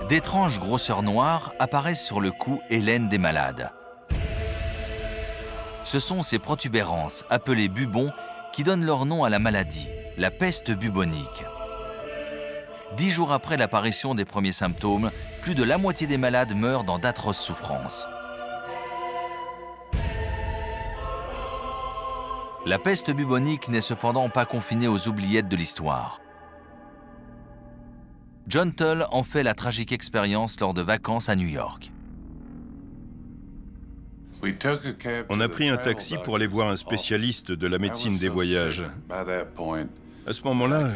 D'étranges grosseurs noires apparaissent sur le cou et l'aine des malades. Ce sont ces protubérances, appelées bubons, qui donnent leur nom à la maladie, la peste bubonique. 10 jours après l'apparition des premiers symptômes, plus de la moitié des malades meurent dans d'atroces souffrances. La peste bubonique n'est cependant pas confinée aux oubliettes de l'histoire. John Tull en fait la tragique expérience lors de vacances à New York. On a pris un taxi pour aller voir un spécialiste de la médecine des voyages. À ce moment-là,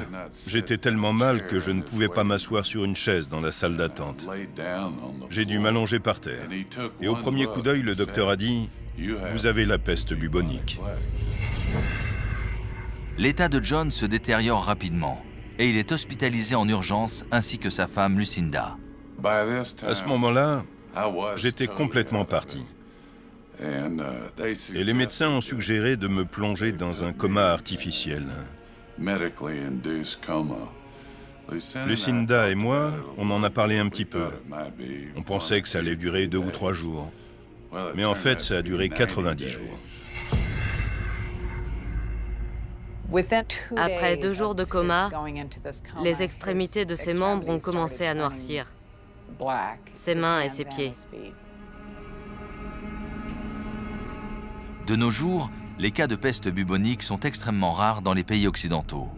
j'étais tellement mal que je ne pouvais pas m'asseoir sur une chaise dans la salle d'attente. J'ai dû m'allonger par terre. Et au premier coup d'œil, le docteur a dit « Vous avez la peste bubonique ». L'état de John se détériore rapidement et il est hospitalisé en urgence ainsi que sa femme Lucinda. À ce moment-là, j'étais complètement parti. Et les médecins ont suggéré de me plonger dans un coma artificiel. Lucinda et moi, on en a parlé un petit peu. On pensait que ça allait durer 2 ou 3 jours. Mais en fait, ça a duré 90 jours. Après 2 jours de coma, les extrémités de ses membres ont commencé à noircir, ses mains et ses pieds. De nos jours, les cas de peste bubonique sont extrêmement rares dans les pays occidentaux.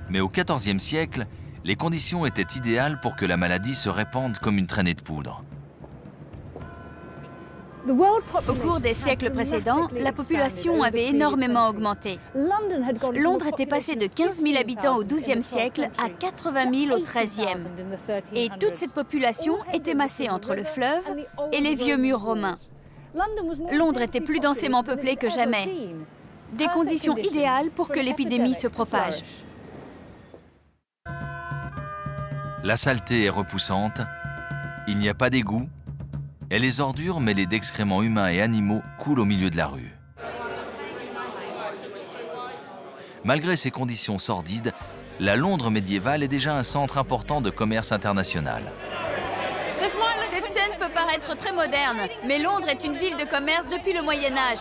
Mais au XIVe siècle, les conditions étaient idéales pour que la maladie se répande comme une traînée de poudre. Au cours des siècles précédents, la population avait énormément augmenté. Londres était passé de 15 000 habitants au XIIe siècle à 80 000 au XIIIe. Et toute cette population était massée entre le fleuve et les vieux murs romains. Londres était plus densément peuplée que jamais. Des conditions idéales pour que l'épidémie se propage. La saleté est repoussante, il n'y a pas d'égout, et les ordures mêlées d'excréments humains et animaux coulent au milieu de la rue. Malgré ces conditions sordides, la Londres médiévale est déjà un centre important de commerce international. Cette scène peut paraître très moderne, mais Londres est une ville de commerce depuis le Moyen-Âge.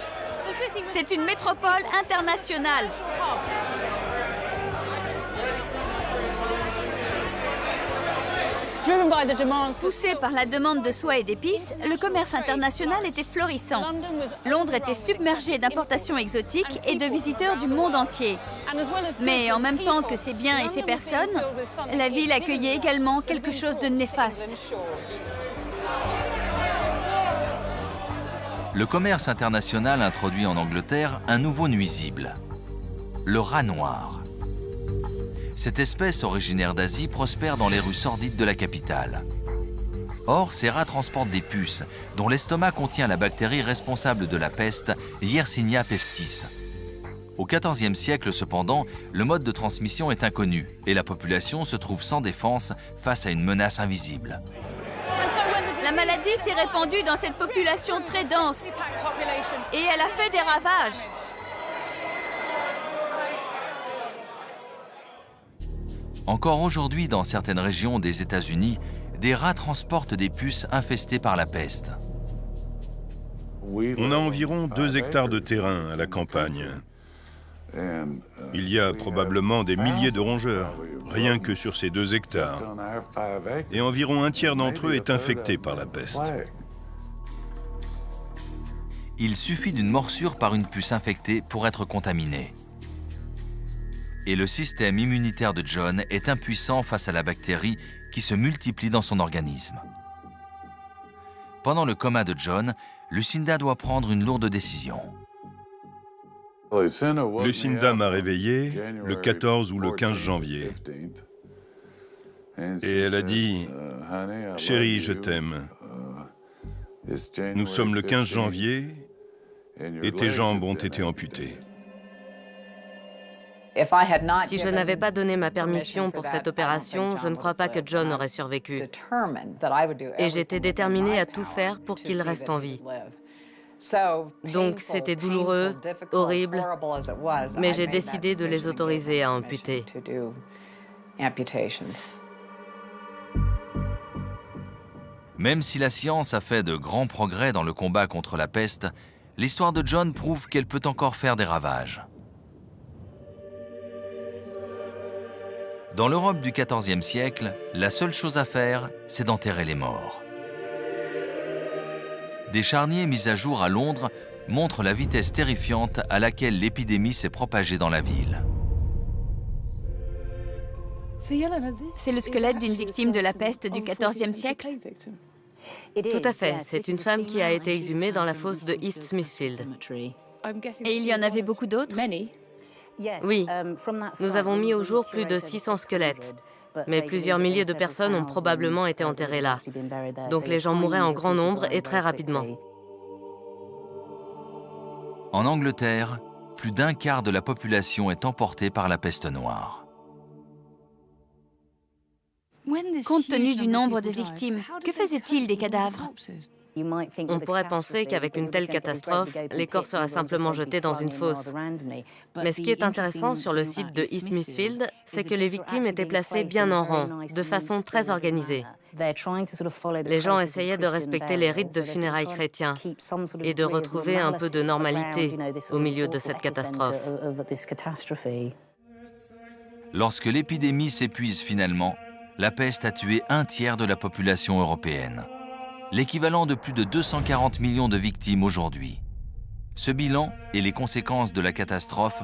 C'est une métropole internationale. Poussé par la demande de soie et d'épices, le commerce international était florissant. Londres était submergée d'importations exotiques et de visiteurs du monde entier. Mais en même temps que ses biens et ses personnes, la ville accueillait également quelque chose de néfaste. Le commerce international introduit en Angleterre un nouveau nuisible, le rat noir. Cette espèce originaire d'Asie prospère dans les rues sordides de la capitale. Or, ces rats transportent des puces, dont l'estomac contient la bactérie responsable de la peste, Yersinia pestis. Au XIVe siècle, cependant, le mode de transmission est inconnu et la population se trouve sans défense face à une menace invisible. La maladie s'est répandue dans cette population très dense et elle a fait des ravages. Encore aujourd'hui, dans certaines régions des États-Unis, des rats transportent des puces infestées par la peste. On a environ 2 hectares de terrain à la campagne. Il y a probablement des milliers de rongeurs, rien que sur ces 2 hectares. Et environ un tiers d'entre eux est infecté par la peste. Il suffit d'une morsure par une puce infectée pour être contaminé. Et le système immunitaire de John est impuissant face à la bactérie qui se multiplie dans son organisme. Pendant le coma de John, Lucinda doit prendre une lourde décision. Lucinda m'a réveillé le 14 ou le 15 janvier. Et elle a dit « Chérie, je t'aime. Nous sommes le 15 janvier et tes jambes ont été amputées. » Si je n'avais pas donné ma permission pour cette opération, je ne crois pas que John aurait survécu. Et j'étais déterminée à tout faire pour qu'il reste en vie. Donc c'était douloureux, horrible, mais j'ai décidé de les autoriser à amputer. Même si la science a fait de grands progrès dans le combat contre la peste, l'histoire de John prouve qu'elle peut encore faire des ravages. Dans l'Europe du XIVe siècle, la seule chose à faire, c'est d'enterrer les morts. Des charniers mis à jour à Londres montrent la vitesse terrifiante à laquelle l'épidémie s'est propagée dans la ville. C'est le squelette d'une victime de la peste du XIVe siècle? Tout à fait, c'est une femme qui a été exhumée dans la fosse de East Smithfield. Et il y en avait beaucoup d'autres? Oui, nous avons mis au jour plus de 600 squelettes, mais plusieurs milliers de personnes ont probablement été enterrées là. Donc les gens mouraient en grand nombre et très rapidement. En Angleterre, plus d'un quart de la population est emportée par la peste noire. Compte tenu du nombre de victimes, que faisaient-ils des cadavres? On pourrait penser qu'avec une telle catastrophe, les corps seraient simplement jetés dans une fosse. Mais ce qui est intéressant sur le site de East Smithfield, c'est que les victimes étaient placées bien en rang, de façon très organisée. Les gens essayaient de respecter les rites de funérailles chrétiens et de retrouver un peu de normalité au milieu de cette catastrophe. Lorsque l'épidémie s'épuise finalement, la peste a tué un tiers de la population européenne, l'équivalent de plus de 240 millions de victimes aujourd'hui. Ce bilan et les conséquences de la catastrophe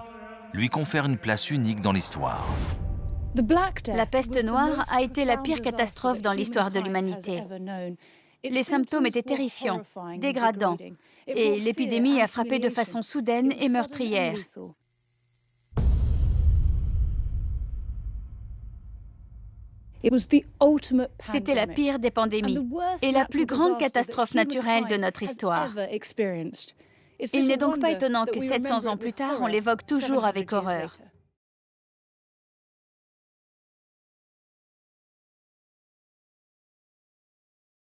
lui confèrent une place unique dans l'histoire. La peste noire a été la pire catastrophe dans l'histoire de l'humanité. Les symptômes étaient terrifiants, dégradants, et l'épidémie a frappé de façon soudaine et meurtrière. C'était la pire des pandémies et la plus grande catastrophe naturelle de notre histoire. Il n'est donc pas étonnant que 700 ans plus tard, on l'évoque toujours avec horreur.